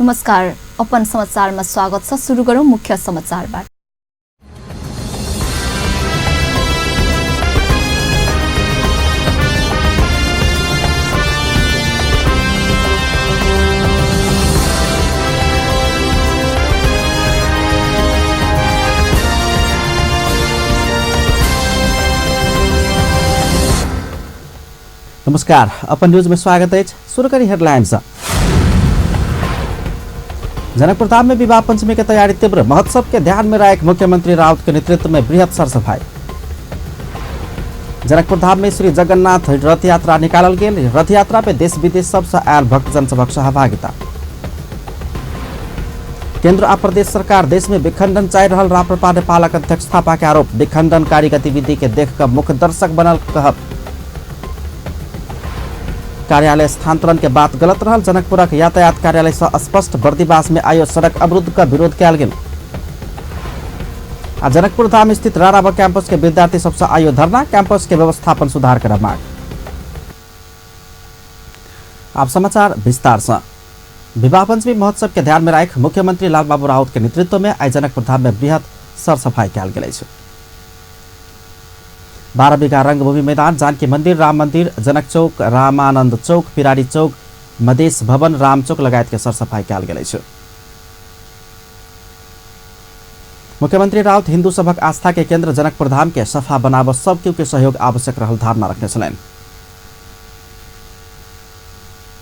नमस्कार, अपन समाचारमा स्वागत छ। सुरु गरौं मुख्य समाचारबाट। नमस्कार, अपन न्यूज में स्वागत है। शुरू करी हेडलाइंस। जनकपुर धाम में विवाह पंचमी की तैयारी तीव्र, महोत्सव के ध्यान में रख मुख्यमंत्री राउत के नेतृत्व में बृहत सरसफाई। जनकपुर धाम में श्री जगन्नाथ रथ यात्रा निकालल गेल। रथ यात्रा पे देश विदेश सबसे आयल भक्तजन सभक सहभागिता। केंद्र आ प्रदेश सरकार देश में विखंडन चाह रहल राप्रपा नेपालक अध्यक्ष थापा के आरोप। विखंडनकारी गतिविधि के देख कर मुख्य दर्शक बनल कहब। कार्यालय स्थानांतरण के बात गलत रहल, जनकपुरक यातायात कार्यालय से अस्पष्ट। बर्दीवास में आयो सड़क अवरुद्ध का विरोध कयल गेल। आ जनकपुर धाम स्थित रारावा कैंपस के विद्यार्थी सबसे आयो धरना, कैंपस के व्यवस्थापन सुधार कर मांग। अब समाचार विस्तार से। विवाह पंचमी महोत्सव के ध्यान में रख मुख्यमंत्री लालबाबू राउत के नेतृत्व में आज जनकपुर धाम में बृहत सरसफाई कयल गेल अछि। 12 बीघा रंगभूमि मैदान, जानकी मंदिर, राम मंदिर, जनक चौक, रामानंद चौक, पिरारी चौक, मधेश भवन, राम चौक लगायत के सरसफाई कयल गेल अछि। मुख्यमंत्री राउत हिंदू सभक आस्था के केंद्र जनकपुर धाम के सफा बनाब सब केहू के सहयोग आवश्यक रहल धारणा रखने छलनि।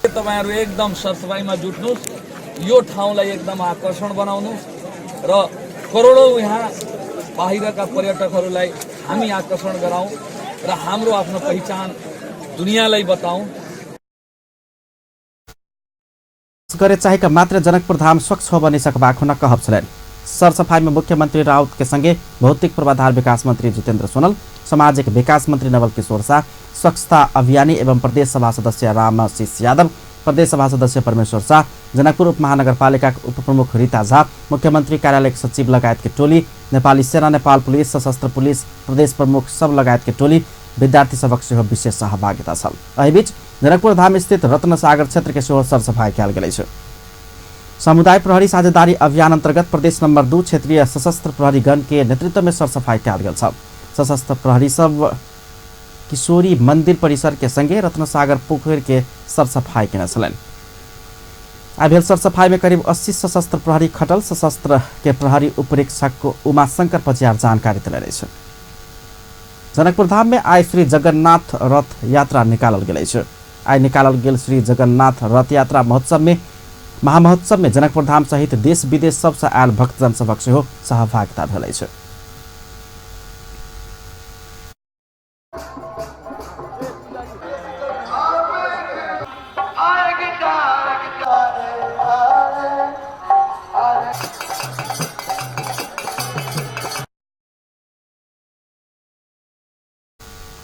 तपाईहरु एकदम सरसफाईमा जुट्नुस्, यो ठाउँलाई एकदम आकर्षण बनाउनुस् र करोडौं यहाँ बाहिरका पर्यटकहरूलाई हामी आकर्षण गराउँ र हाम्रो आफ्नो पहिचान दुनियाँलाई बताऊं। करे चाहेका मात्र जनकपुर धाम स्वच्छ हो बनी सकबाक हुन कहब छलनि। सरसफाई में मुख्यमंत्री राउत के संगे भौतिक पूर्वाधार विकास मंत्री जितेंद्र सोनल, सामाजिक विकास मंत्री नवल किशोर शाह, स्वच्छता अभियानी एवं प्रदेश सभा सदस्य रामशीष यादव, प्रदेश सभा सदस्य परमेश्वर शाह, जनकपुर उपमहानगरपालिका उप प्रमुख रीता झा, मुख्यमंत्री कार्यालय सचिव लगायत के टोली, नेपाली सेना, नेपाल पुलिस, सशस्त्र पुलिस प्रदेश प्रमुख सब लगायत के टोली, विद्यार्थी सबक सेहो विशेष सहभागिता छल। एहि बीच जनकपुर धाम स्थित रत्न सागर क्षेत्र के सेहो सरसफाई कयल गेल अछि। समुदाय प्रहरी साझेदारी अभियान अंतर्गत प्रदेश नंबर 2 क्षेत्रीय सशस्त्र प्रहरी गण के नेतृत्व में सरसफाई कयल गेल छल। सशस्त्र प्रहरी सब किशोरी मंदिर परिसर के संगे रत्न सागर पोखर के सरसफाई केने छलनि। आइ सरसफाई में करीब 80 सशस्त्र प्रहरी खटल। सशस्त्र के प्रहरी उपरीक्षक उमा शंकर पचियार जानकारी दिले रहे। जनकपुर धाम में आज श्री जगन्नाथ रथ यात्रा निकालल गेल अछि। आज निकालल गेल श्री जगन्नाथ रथ यात्रा महामहोत्सव में जनकपुर धाम सहित देश विदेश सबसे आयल भक्तजन सभक सेहो सहभागिता भेल अछि।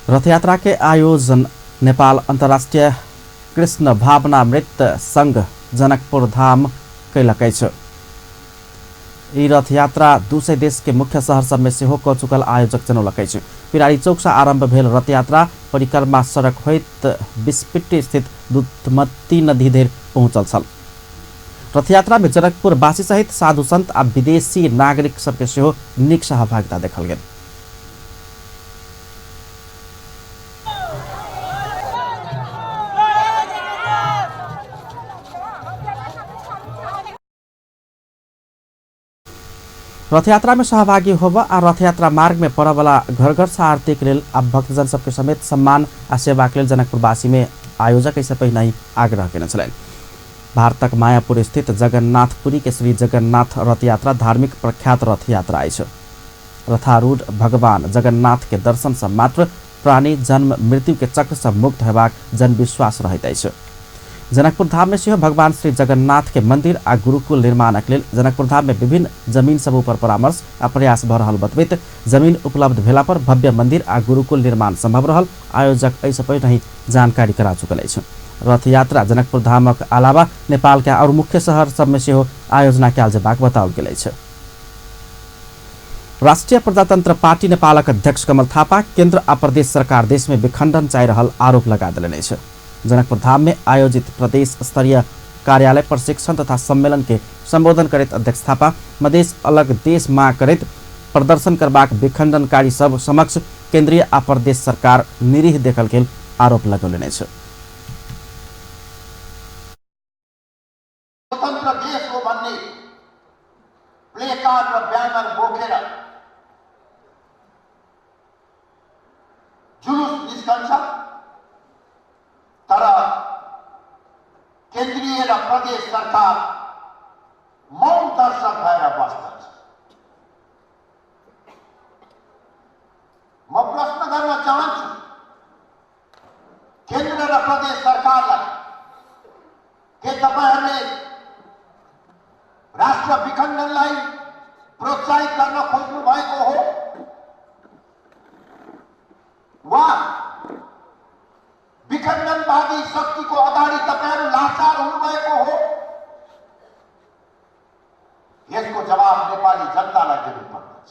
रथयात्रा के आयोजन नेपाल अंतर्राष्ट्रीय कृष्ण भावना मृत संघ जनकपुर धाम कैलक अछि। ई रथ यात्रा दूसरे देश के मुख्य शहर सब में सेहो क चुकल आयोजक जनौलक अछि। पिरारी चौक से आरंभ भेल रथ यात्रा परिक्रमा सड़क होइत बिस्पिट्टी स्थित दुधमती नदी धरि पहुंचल छल। रथ यात्रा में जनकपुर वासी सहित साधु संत आ विदेशी नागरिक सबके सेहो नीक सहभागिता देखल गेल। रथयात्रा में सहभागी होब आ रथयात्रा मार्ग में पड़े वाला घर घर से आरती के लेल अब भक्तजन सबके समेत सम्मान आ सेवा के लेल जनकपुरवासी में आयोजक ऐसे पहले ही आग्रह केने छलनि। भारतक मायापुर स्थित जगन्नाथपुरी के श्री जगन्नाथ रथ यात्रा धार्मिक प्रख्यात रथ यात्रा अछि। रथारूढ़ भगवान जगन्नाथ के दर्शन से मात्र प्राणी जन्म मृत्यु के चक्र से मुक्त हेबाक जन विश्वास रहैत अछि। जनकपुर धाम में सेहो भगवान श्री जगन्नाथ के मंदिर आ गुरुकुल निर्माणक लेल जनकपुर धाम में विभिन्न जमीन सब पर परामर्श आ प्रयास भ रहल बतबैत जमीन उपलब्ध भेला पर भव्य मंदिर आ गुरुकुल निर्माण संभव रहल आयोजक ऐसे पहिले ही जानकारी करा चुकल अछि। रथ यात्रा जनकपुर धामक अलावा नेपाल के और मुख्य शहर सब में सेहो आयोजना कयल जेबाक बताओल गेल अछि। राष्ट्रिय प्रजातंत्र पार्टी नेपालक अध्यक्ष कमल थापा केंद्र आ प्रदेश सरकार देश में विखंडन चाह रहल आरोप लगा देलनि अछि। जनकपुर धाम में आयोजित प्रदेश स्तरीय कार्यालय प्रशिक्षण तथा सम्मेलन के संबोधन करैत अध्यक्ष थापा मधेस अलग देश माग करैत प्रदर्शन करबाक विखण्डनकारी सब समक्ष केन्द्रीय आ प्रदेश सरकार निरीह देखल गेल आरोप लगौलने छ। स्वतन्त्र देश हो भन्ने प्लेकार्ड र ब्यानर बोकेर जुलुस निस्कन्छ, तर केन्द्रीय र प्रदेश सरकार मौन दर्शक भएर बस्दछ। म प्रश्न गर्न चाहन्छु केन्द्र र प्रदेश सरकारलाई, के तपाईहरुले राष्ट्र विखण्डनलाई प्रोत्साहित गर्न खोज्नु भएको हो वा विखण्डनवादी शक्तिको अगाडि तपाईहरु लाचार हुनुभएको हो? यसको जवाब नेपाली जनतालाई दिनुपर्दछ।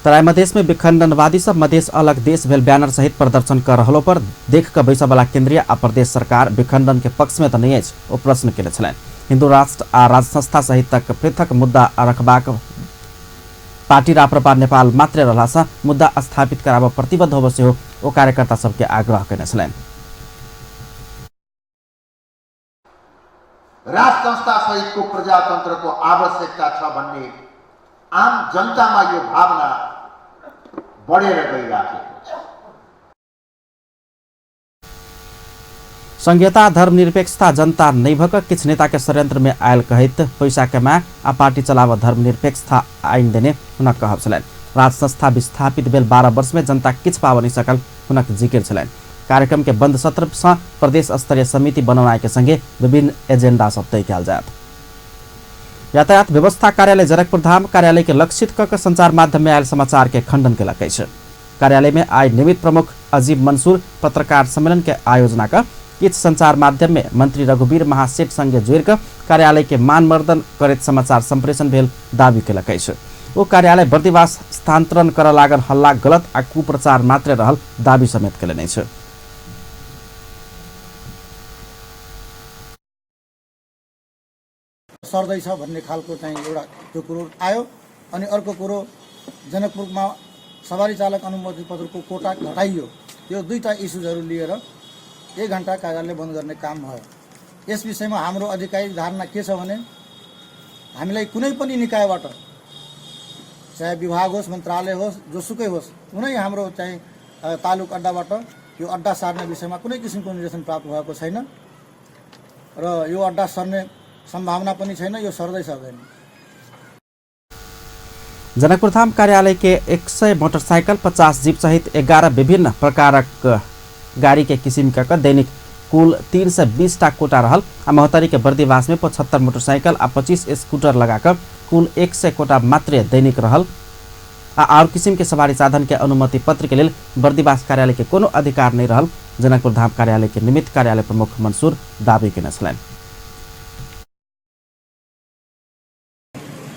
तराई मधेश में विखंडनवादी सब मधेश अलग देश भेल बैनर सहित प्रदर्शन कर रहलो पर देख कर बैसा वाला केंद्रीय आ प्रदेश सरकार विखंडन के पक्ष में तो नहीं अछि ओ प्रश्न केले छलैन। हिंदू राष्ट्र आ राज संस्था सहित तक पृथक मुद्दा रखबाक पार्टी राप्रपा नेपाल मात्र रहलासँ मुद्दा स्थापित कराब प्रतिबद्ध होब सेहो ओ कार्यकर्ता सबके आग्रह केने छलैन। राज संस्था सहितको प्रजातन्त्रको आवश्यकता छ भन्ने आम जनतामा यो भावना बढेर गइराखेको छ। संघीयता धर्मनिरपेक्षता जनता नहीं भक किछ नेता के षड्यंत्र में आयल कहित पैसा कमा आ पार्टी चलाव धर्मनिरपेक्षता आइन देने हुनक कहब छलैन। राज संस्था विस्थापित भेल 12 वर्ष में जनता किछ पाव नहीं सकल हुनक जिकिर छलैन। कार्यक्रम के बंद सत्र से प्रदेश स्तरीय समिति बनाए के संगे विभिन्न एजेंडा सब तय कयल जात। यातायात व्यवस्था कार्यालय जनकपुर धाम कार्यालय के लक्षित कक संचार माध्यम में आयल समाचार के खंडन के लकै छ। कार्यालय में आय निमित प्रमुख अजीब मंसूर पत्रकार सम्मेलन के आयोजना का किछ संचार माध्यम में मंत्री रघुवीर महासेठ संगे जोड़ कर कार्यालय के मानमर्दन करत समाचार संप्रेषण भेल दावी के लकै छ। वो कार्यालय बर्दिवास स्थानांतरण कर लागल हल्ला गलत आ कुप्रचार मात्र रहल दावी समेत केले छ। सर्दैछ भन्ने खालको चाहिँ एउटा त्यो कुरो आयो। अनि अर्को कुरो जनकपुरमा सवारी चालक अनुमति पत्रको कोटा घटाइयो। यो दुईटा इस्युजहरू लिएर 1 घण्टा कार्यालय बन्द गर्ने काम भयो। यस विषयमा हाम्रो अधिकारी धारणा के छ भने हामीलाई कुनै पनि निकायबाट चाहे विभाग होस् मन्त्रालय होस् जोसुकै होस् कुनै हाम्रो चाहिँ तालुक अड्डाबाट यो अड्डा सार्ने विषयमा कुनै किसिमको निर्देशन प्राप्त भएको छैन र यो अड्डा सर्ने संभावना पनि छैन। यो सर्दै सक्दैन। जनकपुर धाम कार्यालय के 100 मोटरसाइकिल 50 जीप सहित 11 विभिन्न प्रकारक गाड़ी के किसिम का दैनिक कुल 320 टा कोटा रहल। महोत्तरी के बर्दिवास में 75 मोटरसाइकिल आ 25 स्कूटर लगाकर कुल 100 कोटा मात्र दैनिक रहल। और किसिम के सवारी साधन के अनुमति पत्र के लिए बर्दिवास कार्यालय के कोनो अधिकार नहीं रहल। जनकपुर धाम कार्यालय के निमित्त कार्यालय प्रमुख मंसूर दावी के छलैन।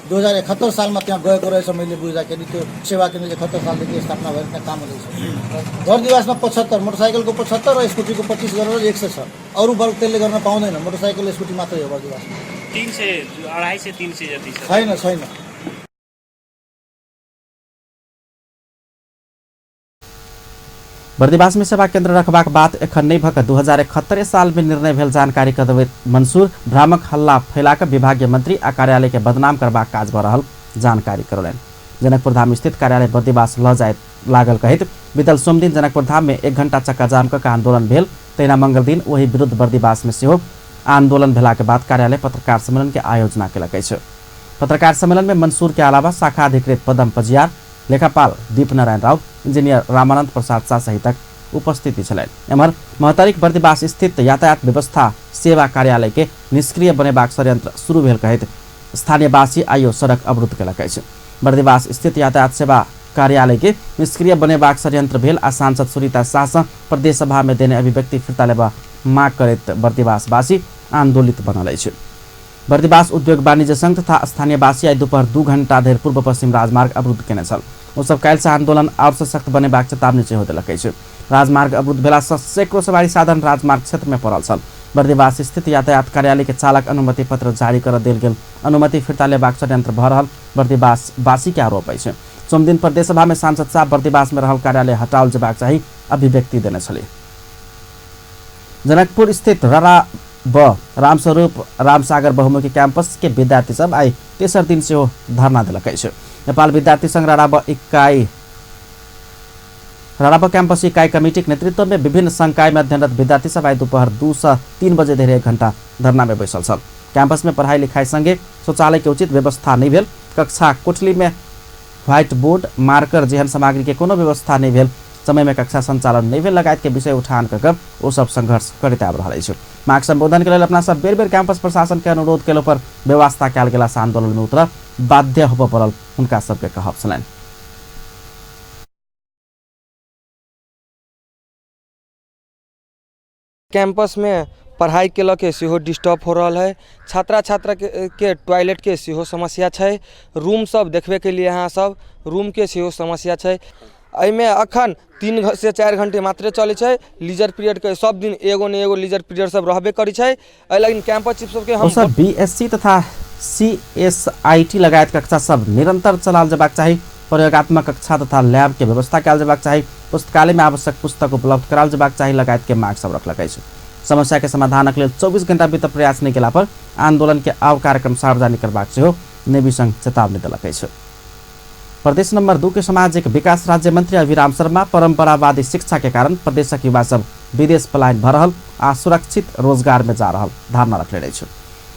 2071 सालमा त्यहाँ गएको रहेछ मैले बुझ्दाखेरि त्यो सेवा केन्द्र 71 सालदेखि स्थापना भएर त्यहाँ काम हुँदैछ। बर्दिवासमा 75 मोटरसाइकलको 75 र स्कुटीको 25 गरेर 100 छ। अरू वर्ग त्यसले गर्न पाउँदैन। मोटरसाइकल स्कुटी मात्रै हो बर्दिवासमा। 300 250 300 जति छ। छैन। बर्दिवास में सेवा केन्द्र रखबाक बात एखन नहीं भक 2071 साल में निर्णय भेल जानकारी कदवे मंसूर भ्रामक हल्ला फैलाकर विभागीय मंत्री आ कार्यालय के बदनाम करबाक काज भ रहल जानकारी करौलैन। जनकपुर धाम स्थित कार्यालय बर्दिवास ल जाए लागल कहित बीतल सोम दिन जनकपुर धाम में 1 घंटा चक्का जाम का आंदोलन भेल। तैना मंगल दिन वही विरुद्ध बर्दिवास में सेहो आंदोलन भेला के बाद कार्यालय पत्रकार सम्मेलन के आयोजना केलकै छ। पत्रकार सम्मेलन में मंसूर के अलावा शाखा अधिकृत पदम पजियार, लेखापाल दीपनारायण राव, इंजीनियर रामानंद प्रसाद शाह सहित उपस्थिति छलैन। एमहर महतारिक बर्दिवास स्थित यातायात व्यवस्था सेवा कार्यालय के निष्क्रिय बनेबाक षड्यंत्र शुरू भेल कहित स्थानीयवासी आइयो सड़क अवरुद्ध केलकै छ। बर्दिवास स्थित यातायात सेवा कार्यालय के निष्क्रिय बनेबाक षड्यंत्र भेल आ सांसद सुरीता शाह प्रदेश सभा में देने अभिव्यक्ति फिर्ता लेबा माग करैत बर्दिवासवासी आंदोलित बनल छ। बर्दिवास उद्योग वाणिज्य संघ तथा स्थानीयवासी आई दोपहर 2 घंटा धरि पूर्व पश्चिम राजमार्ग अवरुद्ध केने छल। ओ सब काल्हि से आंदोलन और सशक्त बनेबाक चेतावनी सेहो देलकै छ। राजमार्ग अवरुद्ध भेलासँ सैकड़ों सवारी साधन राजमार्ग क्षेत्र में पड़ल छल। बर्दिवास स्थित यातायात कार्यालय के चालक अनुमति पत्र जारी कर देल गेल अनुमति फिर्ता लेबाक षड्यंत्र भ रहल बर्दिवास वासी के आरोप अछि। सोम दिन प्रदेशसभा में सांसद साहब बर्दिवास में रहल कार्यालय हटाओल जेबाक चाही अभिव्यक्ति देने छले। जनकपुर स्थित ररा ब रामस्वरूप रामसागर बहुमुखी कैंपस के विद्यार्थी सब आई तेसर दिन से धरना दिलक अछि। नेपाल विद्यार्थी संघ राडाब कैंपस इकाई कमिटी के नेतृत्व में विभिन्न संकाय में अध्ययनरत विद्यार्थी सब आई दोपहर 2 से 3 बजे धरि 1 घंटा धरना में बैसल छल। कैंपस में पढ़ाई लिखाई संगे शौचालय के उचित व्यवस्था नहीं भेल, कक्षा कोठली में व्हाइट बोर्ड मार्कर जेहन सामग्री के कोनो व्यवस्था नहीं भेल, समय में कक्षा संचालन नहीं भेल लगायत के विषय उठान कर ओ सब संघर्ष करैत आबि रहल अछि। मांग संबोधन के लेल अपना सब बेर बेर कैंपस प्रशासन के अनुरोध केला पर व्यवस्था कयल गेला से आंदोलन में उतरब बाध्य होबय पड़ल हुनका सबके कहब छलनि। कैंपस में पढ़ाई के लके सेहो डिस्टर्ब हो रहा है। छात्रा के टॉयलेट के सेहो समस्या है। रूम सब देखबे के लिए यहाँ सब रूम के सेहो समस्या है। एहिमे अखन 3 से 4 घंटे मात्र चले छै। लीजर पीरियड के सब दिन एगो ने एगो लीजर पीरियड सब रहबे करै छै। एहि लेकिन कैंपस चिप सब के हम सब बीएससी तथा सीएसआईटी लगायत कक्षा सब निरंतर चलाल जेबाक चाही। प्रयोगात्मक कक्षा तथा लैब के व्यवस्था कयल जेबाक चाही। पुस्तकालय में आवश्यक पुस्तक उपलब्ध कराल जेबाक चाही लगायत के मांग सब रखलक अछि। समस्या के समाधानक लेल 24 घंटा बीतब प्रयास नहीं केला पर आंदोलन के आव कार्यक्रम सार्वजनिक करबाक सेहो नेवी संघ चेतावनी देलक अछि। प्रदेश नंबर 2 के सामाजिक विकास राज्य मंत्री अभिराम शर्मा परंपरावादी शिक्षा के कारण प्रदेशक युवा सब विदेश पलायन भ रहल आ सुरक्षित रोजगार में जा रहल धारणा रखले अछि।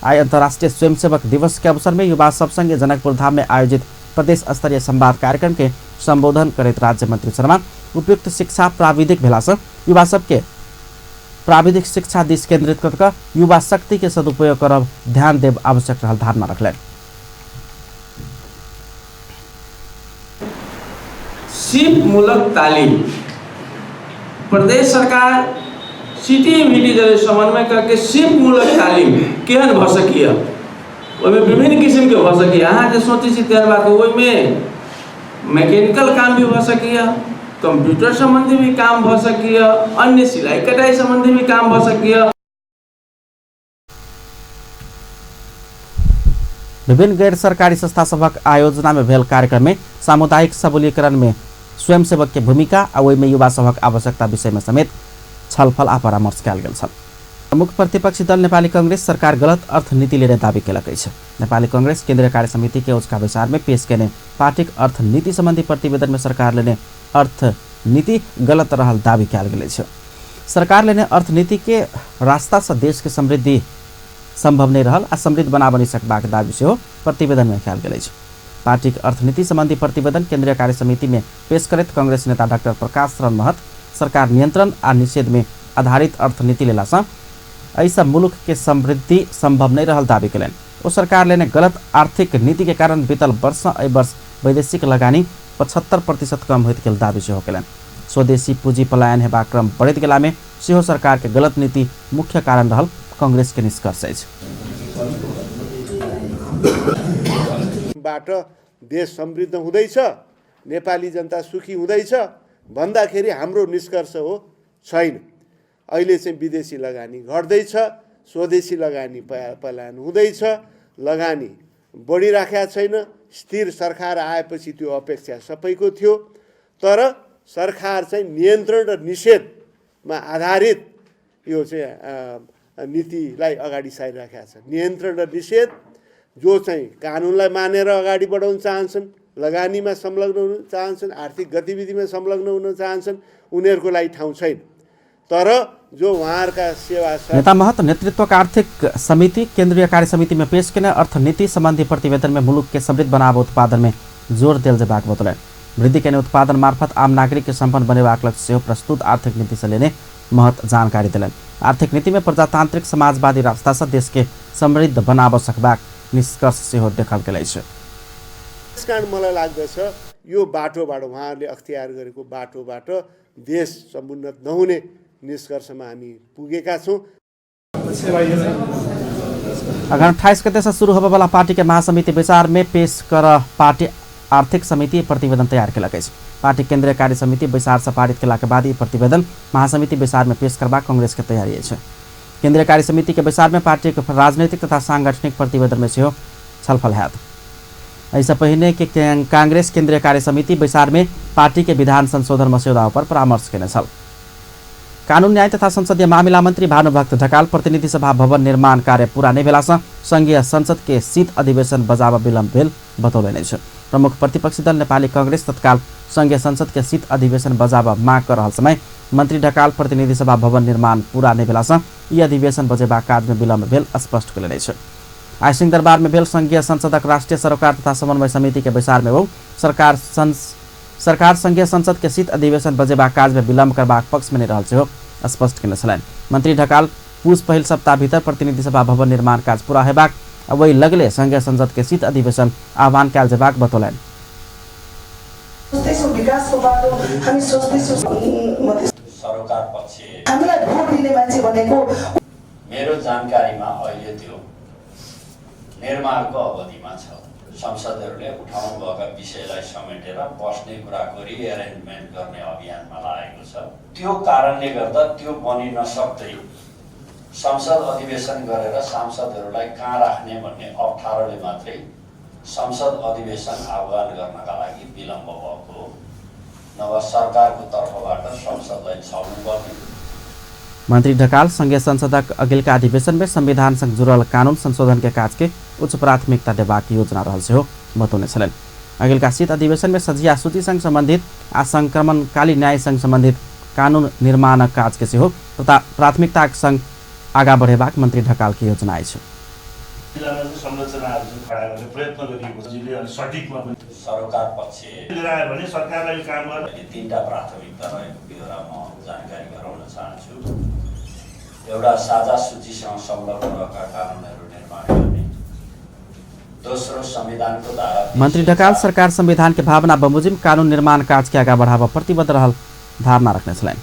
आई अंतर्राष्ट्रीय स्वयंसेवक दिवस के अवसर में युवा सब संगे जनकपुर धाम में आयोजित प्रदेश स्तरीय संवाद कार्यक्रम के संबोधन करैत राज्य मंत्री शर्मा उपयुक्त शिक्षा प्राविधिक भेला से युवा सबके प्राविधिक शिक्षा दिश केंद्रित कर युवा शक्ति के सदुपयोग करब ध्यान देव आवश्यक रहल धारणा रखलनि। सिप मूलक तालीम प्रदेश सरकार सिटी मीटी जले समन्वय करके सिप मूलक तालीम केहन भ सकिए ओहिमे विभिन्न किस्म के भ सकिए। अहाँ जे सोचै छी तेहन बात ओहिमे मैकेनिकल काम भी भ सकिए, कंप्यूटर संबंधी भी काम भ सकिए, अन्य सिलाई कटाई संबंधी भी काम भ सकिए। विभिन्न गैर सरकारी संस्था सभक आयोजना में भेल कार्यक्रम में सामुदायिक सबलीकरण में स्वयंसेवक के भूमिका आ ओहि में युवा सभक आवश्यकता विषय में समेत छलफल आ परामर्श कयल गेल छल। मुख्य प्रतिपक्षी दल नेपाली कांग्रेस सरकार गलत अर्थनीति लेने दावी केलक अछि। नेपाली कांग्रेस केंद्रीय कार्य समिति के उच्च विचार में पेश केने पार्टिक अर्थनीति संबंधी प्रतिवेदन में सरकार लेने अर्थनीति गलत रहल दावी कयल गेल अछि। सरकार लेने अर्थनीति के रास्ता से देश के समृद्धि संभव नहीं रहल आ समृद्ध बना बनी सकबाक दावी सेहो प्रतिवेदन में कयल गेल अछि। पार्टी के अर्थनीति संबंधी प्रतिवेदन केंद्रीय कार्य समिति में पेश करैत कांग्रेस नेता डॉक्टर प्रकाश शरण महत सरकार नियंत्रण आ निषेध में आधारित अर्थनीति लेला से ऐसा मुल्क के समृद्धि संभव नहीं रहल दावी कयलनि। ओ सरकार लेने गलत आर्थिक नीति के कारण बीतल वर्ष एहि वर्ष वैदेशिक लगानी 75% कम होइत गेल दावी सेहो कयलनि। स्वदेशी पूंजी पलायन हेबाक क्रम बढ़ैत गेला में सेहो सरकार के गलत नीति मुख्य कारण रहल कांग्रेस के निष्कर्ष अछि। बाट देश समृद्ध हुँदैछ, नेपाली जनता सुखी हुँदैछ भन्दाखेरि हाम्रो निष्कर्ष हो छैन। अहिले चाहिँ विदेशी लगानी घट्दैछ, स्वदेशी लगानी पलायन हुँदैछ, लगानी बढिराखेको छैन। स्थिर सरकार आएपछि त्यो अपेक्षा सबैको थियो, तर सरकार चाहिँ नियन्त्रण र निषेधमा आधारित यो चाहिँ नीतिलाई अगाडि सारिराखेका छ। नियन्त्रण र निषेध जो चाहिँ कानुनलाई मानेर अगाडि बढाउन चाहन्छन्, लगानीमा संलग्न हुन चाहन्छन्, आर्थिक गतिविधिमा संलग्न हुन चाहन्छन्, उनीहरूको लागि ठाउँ छैन। तर जो उहाँहरूका सेवा नेता महत नेतृत्वका आर्थिक समिति केंद्रीय कार्य समिति में पेश केने अर्थनीति संबंधी प्रतिवेदन में मुलुक के समृद्ध बनाव उत्पादन में जोर देल जेबाक बतौलनि। वृद्धि केने उत्पादन मार्फत आम नागरिक के संपन्न बनेबाक लक्ष्य सेहो प्रस्तुत आर्थिक नीति से लेने महत जानकारी दिलनि। आर्थिक नीति में प्रजातांत्रिक समाजवादी रास्ता से देश के समृद्ध बनाव सकबाक निष्कर्ष सेहो देखल गेल अछि। त्यसकारण मलाई लाग्दछ यो बाटोबाट उहाँहरूले अख्तियार गरेको बाटोबाट देश समुन्नत नहुने निष्कर्षमा हामी पुगेका छौं। अगन 28 गते से शुरू होबे वाला पार्टी के महासमिति विचार में पेश कर पार्टी आर्थिक समिति प्रतिवेदन तैयार केलक अछि। पार्टी केंद्रीय कार्य समिति बैसार से पारित केला के बाद ई प्रतिवेदन महासमिति बैसार में पेश करबाक कांग्रेस के तैयारी अछि। केंद्रीय कार्य समिति के बैसार में पार्टी के राजनीतिक तथा सांगठनिक प्रतिवेदन में सेहो छलफल हैत। ऐसा पहिने के कांग्रेस केंद्रीय कार्य समिति बैसार में पार्टी के विधान संशोधन मस्यौदा पर परामर्श केने छल। कानून न्याय तथा संसदीय मामिला मंत्री भानुभक्त ढकाल प्रतिनिधि सभा भवन निर्माण कार्य पूरा नै भेला सँ संघीय संसद के शीत अधिवेशन बजाब विलम्ब भेल बतौलनि अछि। प्रमुख प्रतिपक्षी दल नेपाली कांग्रेस तत्काल संघीय संसद के शीत अधिवेशन बजाब माग कर रहल समय मंत्री ढकाल प्रतिनिधि सभा भवन निर्माण पूरा नै भेला सँ ई अधिवेशन बजेबा काज में विलम्ब भेल स्पष्ट कयलनि अछि। आइ सिंहदरबार में भेल संघीय संसदक राष्ट्रीय सरोकार तथा समन्वय समिति के बैसार में सरकार संघीय संसद के शीत अधिवेशन बजेबा काज में विलम्ब करबाक पक्ष में नहीं रहल सेहो स्पष्ट केने छलनि। मंत्री ढकाल पूस पहिल सप्ताह भीतर प्रतिनिधि सभा भवन निर्माण काज पूरा हेबाक आ वही लगले संघीय संसद के शीत अधिवेशन आह्वान कयल जेबाक बतौलनि। सरोकार पक्ष हामीलाई भोट दिने मान्छे भनेको मेरो जानकारीमा अहिले त्यो निर्माणको अवधिमा छ। संसदहरूले उठाउनु भएका विषयलाई समेटेर बस्ने कुराको रिएरेन्जमेन्ट गर्ने अभियानमा लागेको छ। त्यो कारणले गर्दा त्यो बनिन सक्दै संसद अधिवेशन गरेर सांसदहरूलाई कहाँ राख्ने भन्ने अप्ठ्यारोले मात्रै संसद अधिवेशन आह्वान गर्नका लागि विलम्ब भएको हो। नभए सरकारको तर्फबाट संसदलाई छाउनुपर्ने। मंत्री ढकाल संघीय संसदक अगिलका अधिवेशन में संविधान संग जुड़ल कानून संशोधन के काज के उच्च प्राथमिकता देबाक योजना रहल सेहो बतौने छलनि। अगिलका शीत अधिवेशन में सजिया सूची संग संबंधित आ संक्रमणकाली न्याय संग संबंधित कानून निर्माण काज के सेहो प्राथमिकता संग आगा बढ़ेबाक मंत्री ढकाल की योजना अछि। सरोकार पक्ष भने सरकारलाई काम गर्ने तीनटा प्राथमिकता रहेको बेहोरा म जानकारी गराउन चाहन्छु। एउटा साझा सूचीसँग संलग्न रहेका कानुनहरू निर्माण गर्ने। दोस्रो संविधानको धारा। मंत्री ढकाल सरकार संविधान के भावना बमोजिम कानून निर्माण काज के आगा बढ़ावा प्रतिबद्ध रहल धारणा रखने छलनि।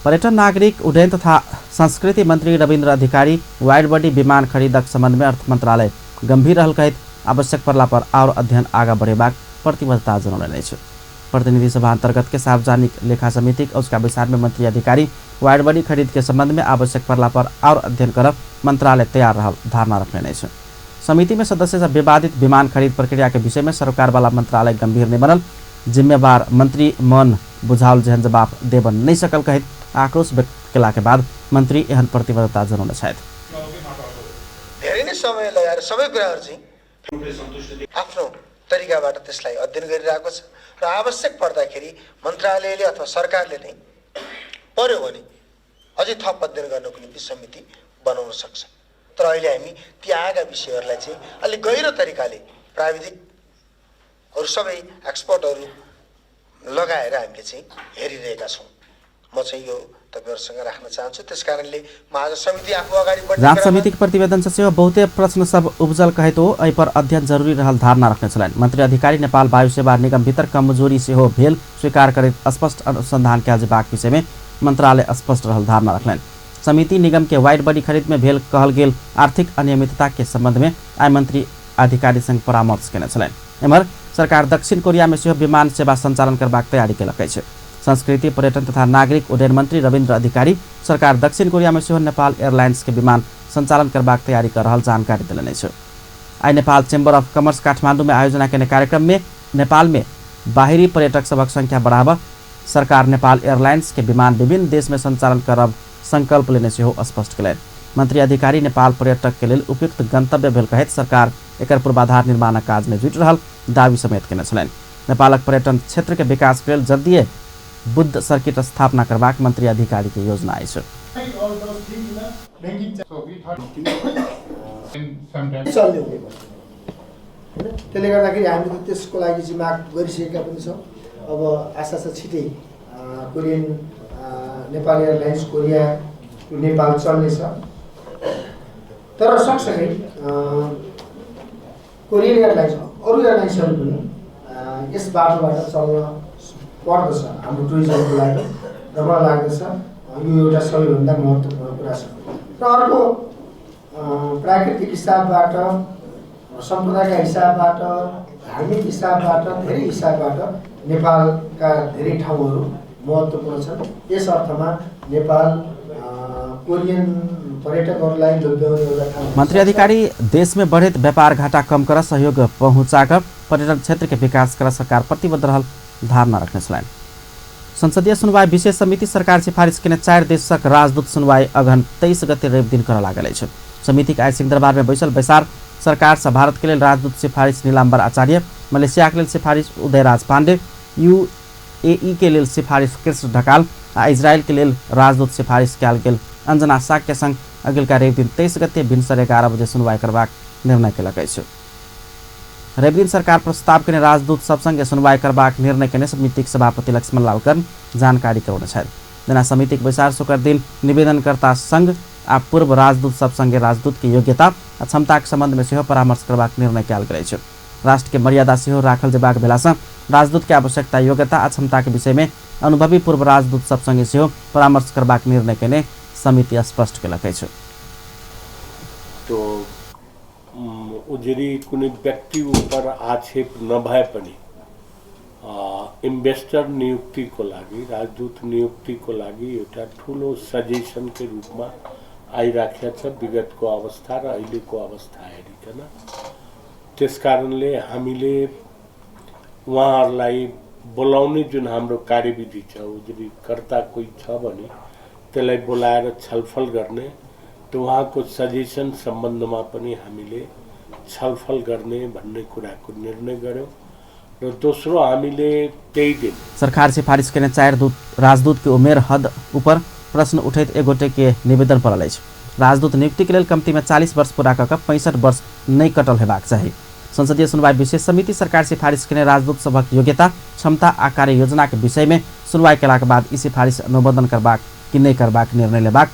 पर्यटन नागरिक उड्डयन तथा संस्कृति मंत्री रविन्द्र अधिकारी वाइड बॉडी विमान खरीदक संबंध में अर्थ मंत्रालय गंभीर रहल कहत आवश्यक पड़ला पर और अध्ययन आगा बढ़ेबाक प्रतिबद्धता जनौलनि अछि। प्रतिनिधि सभा अंतर्गत के सार्वजनिक लेखा समिति उसका बैसार में मंत्री अधिकारी वाइड बॉडी खरीद के संबंध में आवश्यक पड़ला पर और अध्ययन करब मंत्रालय तैयार रहल धारणा रखने अछि। समिति में सदस्य से विवादित विमान खरीद प्रक्रिया के विषय में सरकार वाला मंत्रालय गंभीर नहीं बनल, जिम्मेवार मंत्री मन बुझाउल जेहन जवाब देब नहीं सकल कहत आक्रोश व्यक्त केला के बाद मंत्री एहन प्रतिबद्धता जनाउन छथि। धेरै नै समय लगाएर सबै कुराहरु चाहिँ आफ्नो तरिकाबाट त्यसलाई अध्ययन गरिरहेको छ र आवश्यक पर्दाखेरि मन्त्रालयले अथवा सरकारले नै पर्यो भने अझै थप अध्ययन गर्नको निम्ति समिति बनाउन सक्छ। तर अहिले हामी ती आएका विषयहरूलाई चाहिँ अलि गहिरो तरिकाले प्राविधिकहरू सबै एक्सपर्टहरू लगाएर हामीले चाहिँ हेरिरहेका छौँ। म चाहिँ यो तपाईहरुसँग राख्न चाहन्छु। त्यसकारणले म आज समिति आफू अगाडि बढ्ने जांच समिति के प्रतिवेदन से सेहो बहुते प्रश्न सब उपजल कहत हो एहि पर अध्ययन जरूरी रहल धारणा रखने छलनि। मंत्री अधिकारी नेपाल वायु सेवा निगम भीतर कमजोरी सेहो भेल स्वीकार करैत स्पष्ट अनुसंधान कयल जेबाक विषय में मंत्रालय स्पष्ट रहल धारणा रखलनि। समिति निगम के वाइड बॉडी खरीद में भेल कहल गेल आर्थिक अनियमितता के संबंध में आय मंत्री अधिकारी संग परामर्श केने छलनि। एम्हर सरकार दक्षिण कोरिया में सेहो विमान सेवा संचालन करबाक तैयारी केलक अछि। संस्कृति पर्यटन तथा नागरिक उड्डयन मंत्री रविन्द्र अधिकारी सरकार दक्षिण कोरिया में सेहो नेपाल एयरलाइंस के विमान संचालन करबाक तैयारी कर रहल जानकारी दिलनि अछि। I Nepal chamber of commerce Kathmandu में आयोजना केने कार्यक्रम में नेपाल में बाहिरी पर्यटक सबक संख्या बढ़ावा सरकार नेपाल एयरलाइंस के विमान विभिन्न देश में संचालन करब संकल्प लेने सेहो स्पष्ट कयलनि। मंत्री अधिकारी नेपाल पर्यटक के लेल उपयुक्त गंतव्य भेल कहैत सरकार एकर पूर्वाधार निर्माण काज में जुटि रहल दावी समेत केने छलनि। नेपालक पर्यटन क्षेत्र के विकास के लेल जल्दीए बुद्ध सर्किट स्थापना करबाक मंत्री अधिकारी के योजना अछि। त्यसले गर्दाखेरि हामीले त्यसको लागि चाहिँ माग गरिसकेका पनि छौँ। अब आशा छ छिटै Korean Nepal airlines Korea Nepal चल्नेछ। तर सँगसँगै कोरियन एयरलाइन्स अरू एयरलाइन्सहरू पनि यस बाटोबाट चल्न पर्दछ हाम्रो टुरिज्मको लागि र मलाई लाग्दछ यो एउटा सबैभन्दा महत्त्वपूर्ण कुरा छ। र अर्को प्राकृतिक हिसाबबाट सम्पदाका हिसाबबाट धार्मिक हिसाबबाट धेरै हिसाबबाट नेपालका धेरै ठाउँहरू महत्त्वपूर्ण छन्। यस अर्थमा नेपाल कोरियन पर्यटकहरूलाई लोभ्याउने एउटा ठाउँ। मंत्री अधिकारी देश में बढ़ित व्यापार घाटा कम कर सहयोग पहुंचाकर पर्यटन क्षेत्र के विकास कर सरकार प्रतिबद्ध रहल धारणा रखने छलाइन। संसदीय सुनवाई विशेष समिति सरकार सिफारिश केने 4 देशक राजदूत सुनवाई अगहन 23 गते रवि दिन कर लागल अछि। समिति के आइ सिंहदरबार में बैसल बैसार सरकार से भारत के लिए राजदूत सिफारिश नीलाम्बर आचार्य, मलेशिया के लिए सिफारिश उदयराज पांडे, UAE के लिए सिफारिश कृष्ण ढकाल आ इजरायल के लिए राजदूत सिफारिश कयल गेल अंजना साक्य संग अगिलका रवि दिन 23 गते भिनसर 11 बजे सुनवाई करबाक निर्णय केलक अछि। रवि दिन सरकार प्रस्ताव केने राजदूत सब संगे सुनवाई करबाक निर्णय केने समितिक सभापति लक्ष्मण लाल कर्म जानकारी करौने छथि। जना समितिक बैसार शुक्र दिन निवेदनकर्ता संघ आ पूर्व राजदूत सब संगे राजदूत के योग्यता आ क्षमता के संबंध में सेहो परामर्श करबाक निर्णय कयल गेल अछि। राष्ट्र के मर्यादा सेहो राखल जेबाक भेलासँ राजदूत के आवश्यकता, योग्यता आ क्षमता के विषय में अनुभवी पूर्व राजदूत सब संगे सेहो परामर्श करबाक निर्णय केने समिति स्पष्ट केलक अछि। तो उजरी कुनै व्यक्ति ऊपर आक्षेप नभए पनि इन्भेस्टर नियुक्तिको लागि, राजदूत नियुक्तिको लागि एउटा ठुलो सजेसन के रूपमा आइराखेको छ विगतको अवस्था र अहिलेको अवस्था हेरिकन। त्यसकारणले हामीले उहाँहरूलाई बोलाउने जुन हाम्रो कार्यविधि छ, उजुरीकर्ता कोही छ भने त्यसलाई बोलाएर छलफल गर्ने, त उहाँको सजेसन सम्बन्धमा पनि हामीले छलफल गर्ने भन्ने कुराको निर्णय गर्यौं। र दोस्रो हामीले त्यही दिन सरकार सिफारिश केने 4 राजदूत के उमेर हद ऊपर प्रश्न उठैत एगोटे के निवेदन पड़ल अछि। राजदूत नियुक्ति के लेल कम्ती में 40 वर्ष पूरा कऽ 65 वर्ष नहीं कटल हेबाक चाही। संसदीय सुनवाई विशेष समिति सरकार सिफारिश केने राजदूत सभक योग्यता, क्षमता आ कार्य योजना के विषय में सुनवाई केलाक बाद ई सिफारिश अनुमोदन करबाक कि नहीं करबाक निर्णय लेबाक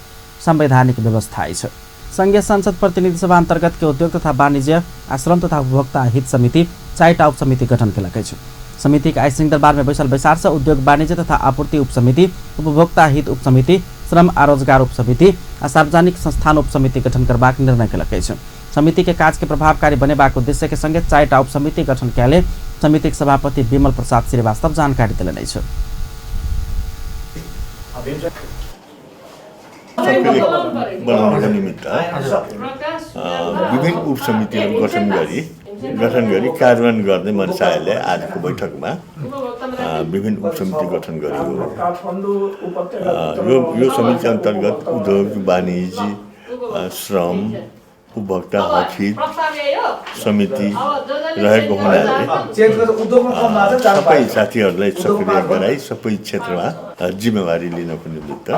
संवैधानिक व्यवस्था अछि। संघीय संसद प्रतिनिधि सभा अंतर्गत के उद्योग तथा वाणिज्य, श्रम तथा उपभोक्ता हित समिति 4टा उप समिति गठन केलक अछि। समिति के आइ सिंहदरबार में बैसल बैसार से उद्योग वाणिज्य तथा आपूर्ति उप समिति, उपभोक्ता हित उप समिति, श्रम आ रोजगार उप समिति आ सार्वजनिक संस्थान उप समिति गठन करबाक निर्णय केलक अछि। समिति के काज के प्रभावकारी बनेबाक उद्देश्य के संगे 4टा उप समिति गठन कयले समितिक सभापति विमल प्रसाद श्रीवास्तव जानकारी देलनि अछि। बनाउनका निमित्त विभिन्न उप समितिहरू गठन गरी कार्यान्वयन गर्ने मन्त्रालयले आजको बैठकमा विभिन्न उप समिति गठन गरियो। यो समिति अन्तर्गत उद्योग, वाणिज्य, श्रम, उपभोक्ता हित समिति रहेको हुनाले सबै साथीहरूलाई सक्रिय गराई सबै क्षेत्रमा जिम्मेवारी लिनको निमित्त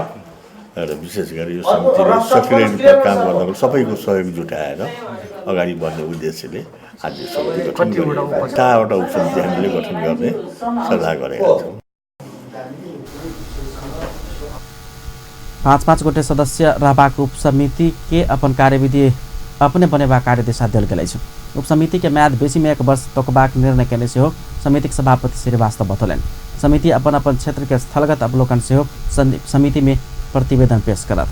र विशेष गरी यो समितिले सक्रिय रूपमा काम गर्नको सबैको सहयोग जुटाएर अगाडि बढ्ने उद्देश्यले आज यो समिति गठन गरियो। 4वटा उपसमिति हामीले गठन गर्ने सल्लाह गरेका छौँ। 5 गोटे सदस्य रहबाक उप समिति के अपन कार्यविधि अपने बनेबा कार्यदिशा देल गेल अछि। उप समिति के म्याद बेसी में 1 वर्ष तोकबाक निर्णय केने सेहो समितिक सभापति श्रीवास्तव बतौलनि। समिति अपन अपन क्षेत्र के स्थलगत अवलोकन सेहो समिति में प्रतिवेदन पेश करत।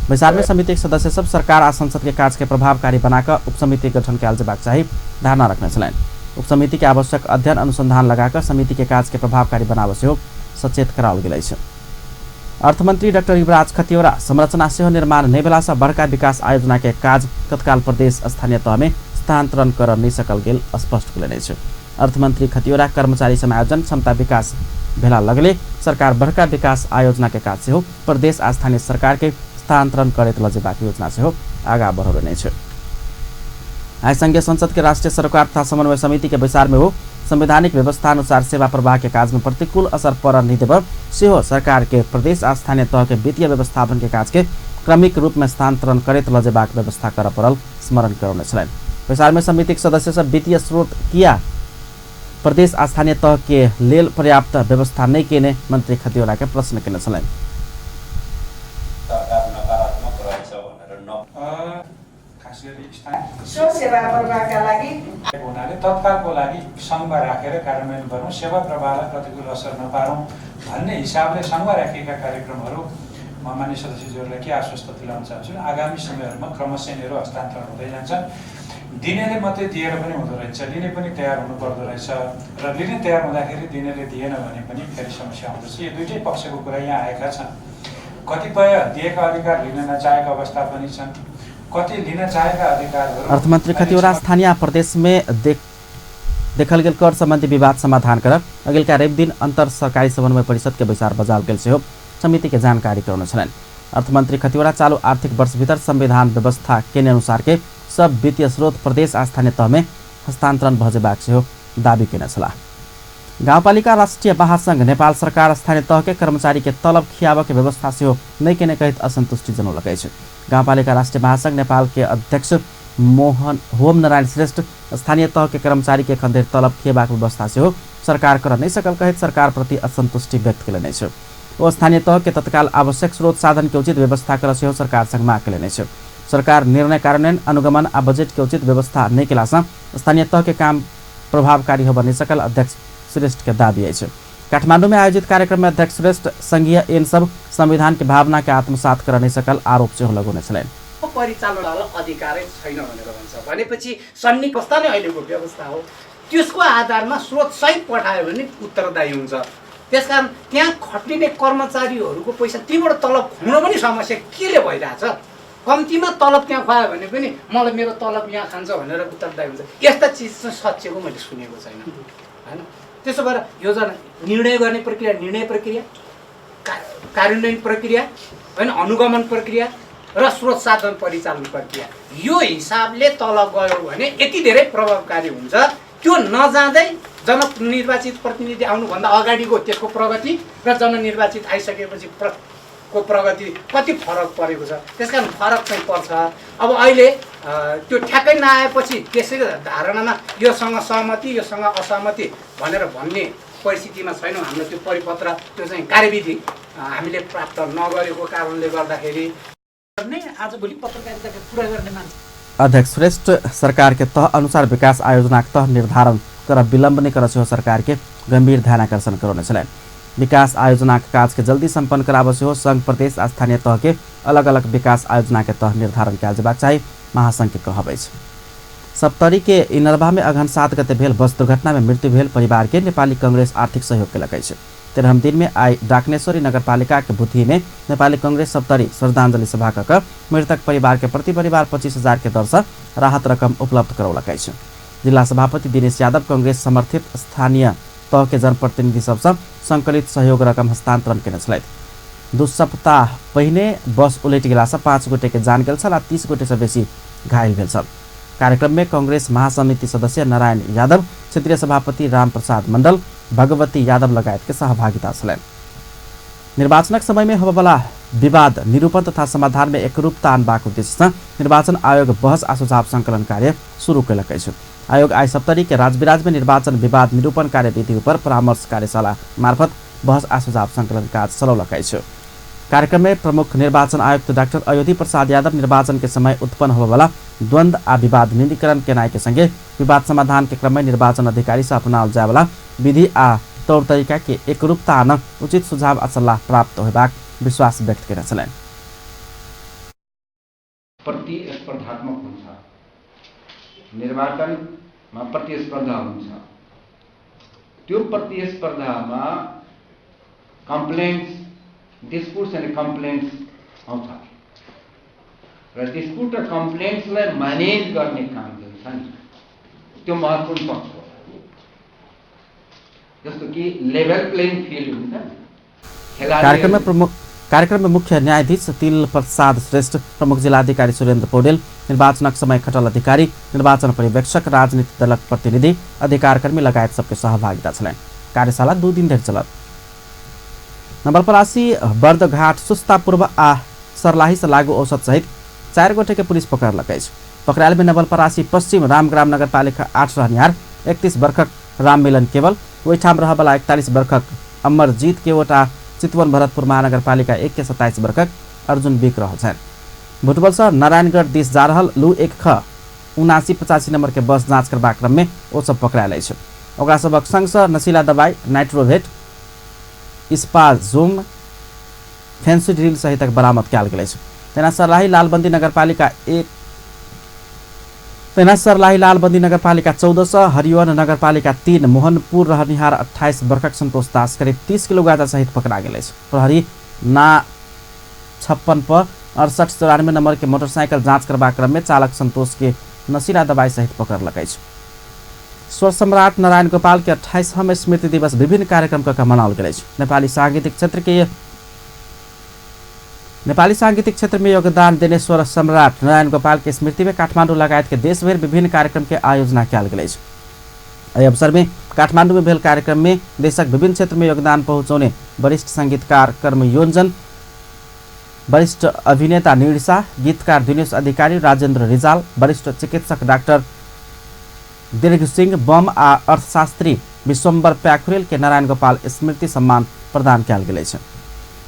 बैसार में समिति के सदस्य सब सरकार आ संसद के काज के प्रभावकारी बनाकर उप समिति गठन कयल जेबाक चाही धारणा रखने छलनि। उप समिति के आवश्यक अध्ययन अनुसंधान लगाकर समिति के काज के प्रभावकारी बनाबे सेहो सचेत कराओल गेल अछि। अर्थमंत्री डाक्टर युवराज खतिवड़ा संरचना सेहो निर्माण नहीं भेला से बड़का विकास आयोजना के काज तत्काल प्रदेश स्थानीय तह में स्थानांतरण कर नहीं सकल गेल स्पष्ट कयलनि अछि। अर्थमंत्री खतिवड़ा कर्मचारी समायोजन क्षमता विकास भेला लगले सरकार बड़का विकास आयोजना के काज सेहो प्रदेश आ स्थानीय सरकार के स्थानांतरण करैत लजेबाक योजना सेहो आगा बढ़ौलनि अछि। आइ संघीय संसद के राष्ट्रीय सरोकार तथा समन्वय समिति के बैसार में हो संवैधानिक व्यवस्था अनुसार सेवा प्रवाह के काज में प्रतिकूल असर पर नहीं देव सेहो सरकार के प्रदेश आ स्थानीय तह के वित्तीय व्यवस्थापन के काज के क्रमिक रूप में स्थानांतरण करैत लजेबाक व्यवस्था कर पड़ल स्मरण करौने छलनि। बैसार में समिति के सदस्य सब वित्तीय स्रोत किया प्रदेश आ स्थानीय तह के लेल पर्याप्त व्यवस्था नहीं केने मंत्री खतिवड़ा के प्रश्न केने छलनि। सेवा प्रवाहका लागि हुनाले तत्कालको लागि सङ्घमा राखेर कार्यान्वयन गरौँ, सेवा प्रवाहलाई प्रतिकूल असर नपारौँ भन्ने हिसाबले सङ्घमा राखिएका कार्यक्रमहरू म मान्य सदस्यज्यूहरूलाई के आश्वस्त दिलाउन चाहन्छु, आगामी समयहरूमा क्रमशः यिनीहरू हस्तान्तरण हुँदै जान्छन्। दिनेले मात्रै दिएर पनि हुँदो रहेछ, लिने पनि तयार हुनुपर्दो रहेछ र लिने तयार हुँदाखेरि दिनेले दिएन भने पनि फेरि समस्या आउँदछ। यो दुईटै पक्षको कुरा यहाँ आएका छन्। कतिपय दिएका अधिकार लिन नचाहेका अवस्था पनि छन्, कति लिन चाहेका अधिकारहरू। अर्थमन्त्री खतिवड़ा स्थानीय प्रदेश में देखल गेल कर संबंधी विवाद समाधान कर अगिलका रवि दिन अंतर सरकारी समन्वय परिषद के बैसार बजाल गेल से समिति के जानकारी कराउन छन्। अर्थमन्त्री खतिवड़ा चालू आर्थिक वर्ष भीतर संविधान व्यवस्था के अनुसार के सब वित्तीय स्रोत प्रदेश आ स्थानीय तह में हस्तांतरण भजेबाक से दावी केने छलाह। गाउँपालिका राष्ट्रिय महासंघ नेपाल सरकार स्थानीय तह के कर्मचारी के तलब खियाब के व्यवस्था से नहीं केने कहित असंतुष्टि जनौलकै छ। गाउँपालिका राष्ट्रिय महासंघ नेपाल के अध्यक्ष होम नारायण श्रेष्ठ स्थानीय तह के कर्मचारी के खंडेर तलब खियाबाक व्यवस्था से सरकार कर नहीं सकल कहित सरकार प्रति असंतुष्टि व्यक्त केलनि छ। ओ स्थानीय तह के तत्काल आवश्यक स्रोत साधन के उचित व्यवस्था कर से सरकार संग माग केलनि छ। सरकार निर्णय कार्यान्वयन अनुगमन आ बजेट के उचित व्यवस्था नहीं केला से स्थानीय तह के काम प्रभावकारी हो बनी सकल अध्यक्ष श्रेष्ठ के दावी है। काठमाडौँ में आयोजित कार्यक्रम में अध्यक्ष श्रेष्ठ संघीय इन सब संविधान के भावना के आत्मसात कर नहीं सकल आरोप से लगाउने छन्। परिचालनलाई अधिकारै छैन भनेर भन्छ भनेपछि सैनिक अवस्था नै अहिलेको व्यवस्था हो। त्यसको आधारमा स्रोत सहित पठायो भने उत्तरदायी हुन्छ। त्यसकारण त्यहाँ खटिने कर्मचारीहरूको पैसा तीबाट तलब खुवाउन पनि समस्या केले भइरहेछ। कम्तीमा तलब त्यहाँ खुवायो भने पनि मलाई मेरो तलब यहाँ खान्छ भनेर उत्तरदायी हुन्छ। यस्ता चिज चाहिँ सच्चेको मैले सुनेको छैन हैन। त्यसो भएर योजना निर्णय गर्ने प्रक्रिया, निर्णय प्रक्रिया, कार्यान्वयन प्रक्रिया हैन, अनुगमन प्रक्रिया र स्रोत साधन परिचालन प्रक्रिया यो हिसाबले तल गयो भने यति धेरै प्रभावकारी हुन्छ। त्यो नजाँदै जननिर्वाचित प्रतिनिधि आउनुभन्दा अगाडिको त्यसको प्रगति र जननिर्वाचित आइसकेपछि को प्रगति कति फरक परेको छ। त्यसकारण फरक चाहिँ पर्छ। अब अहिले त्यो ठ्याक्कै नआएपछि त्यसै धारणामा योसँग सहमति योसँग असहमति भनेर भन्ने परिस्थितिमा छैनौँ। हाम्रो त्यो परिपत्र त्यो चाहिँ कार्यविधि हामीले प्राप्त नगरेको कारणले गर्दाखेरि आजभोलि पत्रकारिताको कुरा गर्ने मान्छे। अध्यक्ष श्रेष्ठ सरकार के तह अनुसार विकास आयोजना तह निर्धारण कर विलम्ब नहीं कर सरकार के गंभीर ध्यान आकर्षण कराउने छन्। विकास आयोजना के काज के जल्दी संपन्न कराव से संघ प्रदेश स्थानीय तह के अलग अलग विकास आयोजना के तह निर्धारण कयल जेबाक चाही महासंघ के कहबै छ। सप्तरी के इनरभा में अगहन 7 गते भेल बस दुर्घटना में मृत्यु भेल परिवार के नेपाली कांग्रेस आर्थिक सहयोग केलकै छ। 13 दिन में आई डाकनेश्वरी नगरपालिका के भूथी में नेपाली कांग्रेस सप्तरी श्रद्धांजलि सभा कर मृतक परिवार के प्रति परिवार 25,000 के दर से राहत रकम उपलब्ध करौलकै छ। जिला सभापति दिनेश यादव कांग्रेस समर्थित स्थानीय तह के जनप्रतिनिधि सबसे संकलित सहयोग रकम हस्तांतरण केने छलथि। 2 सप्ताह पहिने बस उलट गेला से 5 गोटे के जान गेल छल आ 30 गोटे से बेसी घायल भेल छल। कार्यक्रम में कांग्रेस महासमिति सदस्य नारायण यादव, क्षेत्रीय सभापति रामप्रसाद मंडल, भगवती यादव लगायत के सहभागिता छलैन। निर्वाचनक समय में होबवाला विवाद निरूपण तथा समाधान में एकरूपता आनबाक उद्देश्य से निर्वाचन आयोग बहस आ सुझाव संकलन कार्य शुरू केलकै छ। आयोग आई सप्तरी के राजविराज में निर्वाचन विवाद निरूपण कार्यविधि पर परामर्श कार्यशाला मार्फत बहस आ सुझाव संकलन कार्य चलौलकै छ। कार्यक्रम में प्रमुख निर्वाचन आयुक्त डाक्टर अयोधी प्रसाद यादव निर्वाचन के समय उत्पन्न होबवाला द्वंद्व आ विवाद न्यूनीकरण केनाई के संगे विवाद समाधान के क्रम में निर्वाचन अधिकारी से अपनाओल जायवाला विधि आ तौर तरीका के एकरूपता आन उचित सुझाव आ सल्लाह प्राप्त होबाक विश्वास व्यक्त केने छलैन। प्रतिस्पर्धात्मक हुन्छ, निर्वाचनमा प्रतिस्पर्धा हुन्छ। त्यो प्रतिस्पर्धामा कम्प्लेन्ट्स, डिस्प्युट्स एन्ड कम्प्लेन्ट्स आउँछ र डिस्प्युट र कम्प्लेन्ट्सलाई म्यानेज गर्ने काम जुन छ नि त्यो महत्त्वपूर्ण पक्ष हो। जस्तो कि लेभल प्लेइङ फिल्ड हुन्छ। कार्यक्रम में मुख्य न्यायाधीश तिल प्रसाद श्रेष्ठ, प्रमुख जिलाधिकारी सुरेन्द्र पौडेल, निर्वाचनक समय खटल अधिकारी, निर्वाचन पर्यवेक्षक, राजनीतिक दलक प्रतिनिधि, अधिकारकर्मी लगायत सबके सहभागिता छलैन। कार्यशाला 2 दिन धरि चलत। नवलपरासी बर्दघाट सुस्ता पूर्व आ सर्लाही से लागू औसत सहित 4 गोटे के पुलिस पकड़लकै छ। पकड़ायल में नवलपरासी पश्चिम रामग्राम नगरपालिका 8 रहनिहार 31 वर्षक राममिलन केवल, ओहिठाम रहबला 41 वर्षक अमरजीत केवट आ चितवन भरतपुर महानगरपालिका 1 के 27 वर्षक अर्जुन बिक रहल छन्। भुटबल से नारायणगढ़ दिस जा रहल लू 1 ख 7985 नंबर के बस जांच करबा क्रम में ओ सब पकड़ायल छै। ओकरा सबक संग से नशीला दवाई, नाइट्रोवेट, स्पाजोम, फैंसी ड्रिल सहित बरामद कयल गेल छै। तेना सर्लाही लालबंदी नगरपालिका 1 तेना सर्लाही लालबन्दी नगरपालिका 14 हरिवन नगरपालिका 3 मोहनपुर रहनिहार 28 वर्षक सन्तोष दास करिब 30 किलो गाँजा सहित पकड़ा गेल अछि। प्रहरी ना 56 पर 6894 नंबर के मोटरसाइकिल जांच करबा क्रम में चालक संतोष के नशीला दवाई सहित पकड़ लगे। स्वर सम्राट नारायण गोपाल के 28वां स्मृति दिवस विभिन्न कार्यक्रम का मनाओल गेल। नेपाली सांगीतिक क्षेत्र में योगदान देने स्वर सम्राट नारायण गोपाल के स्मृति में काठमाडौँ लगायत के देशभर विभिन्न कार्यक्रम के आयोजना किया गेल। एहि अवसर में काठमाडौँ में भेल कार्यक्रम में देशक विभिन्न क्षेत्र में योगदान पहुँचाउने वरिष्ठ संगीतकार कर्म योजन, वरिष्ठ अभिनेता निर्सा, गीतकार दिनेश अधिकारी, राजेन्द्र रिजाल, वरिष्ठ चिकित्सक डाक्टर दीर्घ सिंह बम आ अर्थशास्त्री विश्वम्बर प्याखुरेल के नारायण गोपाल स्मृति सम्मान प्रदान किया गेल।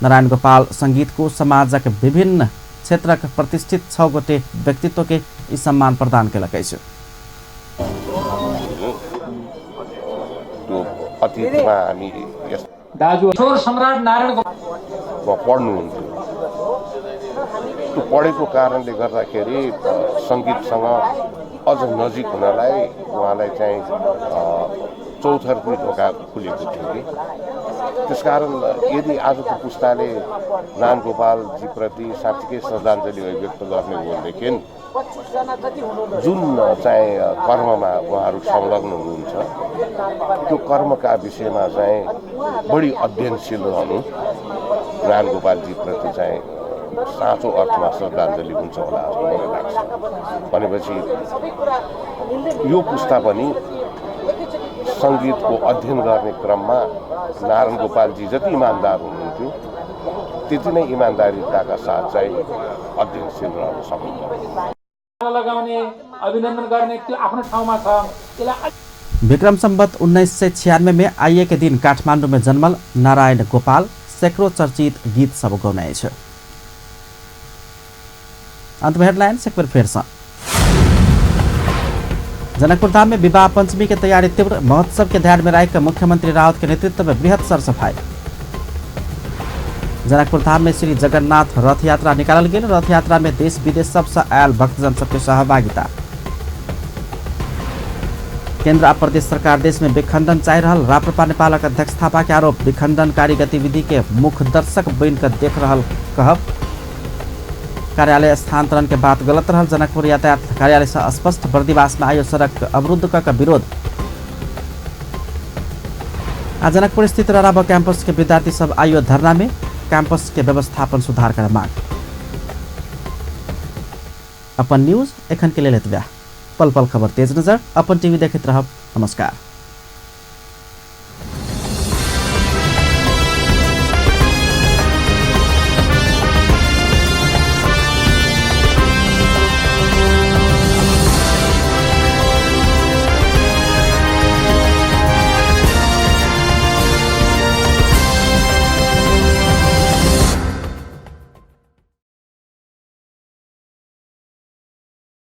नारायण गोपाल संगीत को समाजक विभिन्न क्षेत्रक प्रतिष्ठित 6 गोटे व्यक्तित्व के ई सम्मान प्रदान केलक अछि। अतीतमा हामी दाजु स्वर सम्राट नारायण पढ्नुहुन्थ्यो। त्यो पढेको कारणले गर्दाखेरि सङ्गीतसँग अझ नजिक हुनलाई उहाँलाई चाहिँ चौतर्फी ढोका खुलेको थियो कि त्यसकारण यदि आजको पुस्ताले नारायण गोपालजीप्रति साँच्चीकै श्रद्धाञ्जली व्यक्त गर्ने हो भनेदेखि जुन चाहिँ कर्ममा उहाँहरू संलग्न हुनुहुन्छ त्यो कर्मका विषयमा चाहिँ बढी अध्ययनशील रहनु नारायण गोपालजीप्रति चाहिँ साँचो अर्थमा श्रद्धाञ्जली हुन्छ होला जस्तो मलाई लाग्छ। भनेपछि यो पुस्ता पनि सङ्गीतको अध्ययन गर्ने क्रममा नारायण गोपालजी जति इमान्दार हुनुहुन्थ्यो त्यति नै इमान्दारिताका साथ चाहिँ अध्ययनशील रहन सक्नुहुन्छ। लगाउने अभिनन्दन गर्ने त्यो आफ्नो ठाउँमा छ। विक्रम संवत 1996 में आइए के दिन काठमाडौँ में जन्मल नारायण गोपाल सैकड़ों चर्चित गीत सब गौनाए छ। अंत में हेडलाइन्स एक बार फिर से। जनकपुर धाम में विवाह पंचमी की तैयारी तीव्र, महोत्सव के ध्यान में रखकर मुख्यमंत्री रावत के नेतृत्व में बृहत सरसफाई। जनकपुर धाम में श्री जगन्नाथ रथ यात्रा निकालल गेल। रथ यात्रा में देश विदेश सबसे आयल भक्तजन सबके सहभागिता। केंद्र आ प्रदेश सरकार देश में विखंडन चाह रहल, राप्रपा नेपालक अध्यक्ष थापा के आरोप। विखंडनकारी गतिविधि के मुख्य दर्शक बन कर देख रहल कहब। कार्यालय स्थानांतरण के बात गलत रहल, जनकपुर यातायात कार्यालय से अस्पष्ट। बर्दिवास में आयो सड़क अवरुद्ध का विरोध। आज जनकपुर स्थित राराबा कैंपस के विद्यार्थी सब आयो धरना में, कैंपस के व्यवस्थापन सुधार कर मांग। अपन न्यूज एखन के लिए लेत ब्याह, पल पल खबर तेज नजर अपन टीवी देखते रहब। नमस्कार।